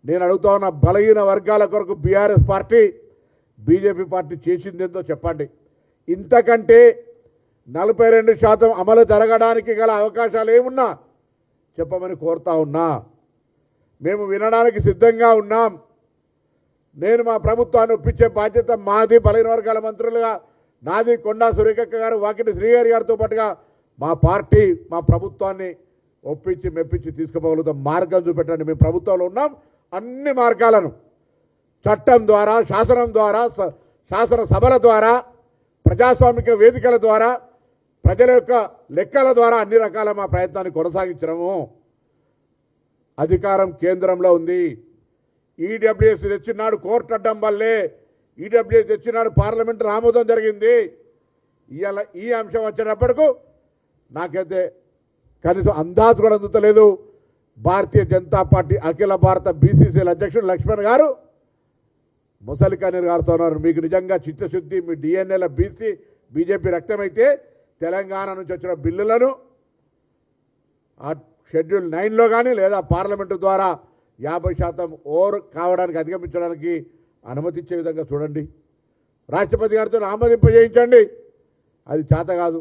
నేను అడుగుతా ఉన్న బలహీన వర్గాల కొరకు బీఆర్ఎస్ పార్టీ బీజేపీ పార్టీ చేసిందేందో చెప్పండి. ఇంతకంటే 42% అమలు జరగడానికి గల అవకాశాలు ఏమున్నా చెప్పమని కోరుతా ఉన్నా. మేము వినడానికి సిద్ధంగా ఉన్నాం. నేను మా ప్రభుత్వాన్ని ఒప్పించే బాధ్యత మాది. బలహీన వర్గాల మంత్రులుగా నాది, కొండా సురేఖక్క గారు, వాకిటి శ్రీగారి గారితో పాటుగా మా పార్టీ మా ప్రభుత్వాన్ని ఒప్పించి మెప్పించి తీసుకుపోగలుగుతాం. మార్గం చూపెట్టండి. మేము ప్రభుత్వంలో ఉన్నాం. అన్ని మార్గాలను చట్టం ద్వారా, శాసనం ద్వారా, శాసనసభల ద్వారా, ప్రజాస్వామిక వేదికల ద్వారా, ప్రజల యొక్క లెక్కల ద్వారా అన్ని రకాల మా ప్రయత్నాన్ని కొనసాగించడము. అధికారం కేంద్రంలో ఉంది. ఈడబ్ల్యూఎస్ తెచ్చినాడు కోర్టు అడ్డం వల్లే. ఈడబ్ల్యూఎస్ తెచ్చినాడు పార్లమెంటు ఆమోదం జరిగింది. ఇవాళ ఈ అంశం వచ్చేటప్పటికు నాకైతే కనీసం అందాజు కూడా అందుతలేదు. భారతీయ జనతా పార్టీ అఖిల భారత బీసీసీల అధ్యక్షుడు లక్ష్మణ్ గారు ముసలి కన్నీరు గారుతో ఉన్నారు. మీకు నిజంగా చిత్తశుద్ధి, మీ డిఎన్ఏల బీజేపీ రక్తమైతే తెలంగాణ నుంచి వచ్చిన బిల్లులను షెడ్యూల్ 9లో కానీ లేదా పార్లమెంటు ద్వారా 50% ఓవర్ కావడానికి అధిగమించడానికి అనుమతించే విధంగా చూడండి. రాష్ట్రపతి గారితో ఆమోదింపజేయించండి. అది చేత కాదు.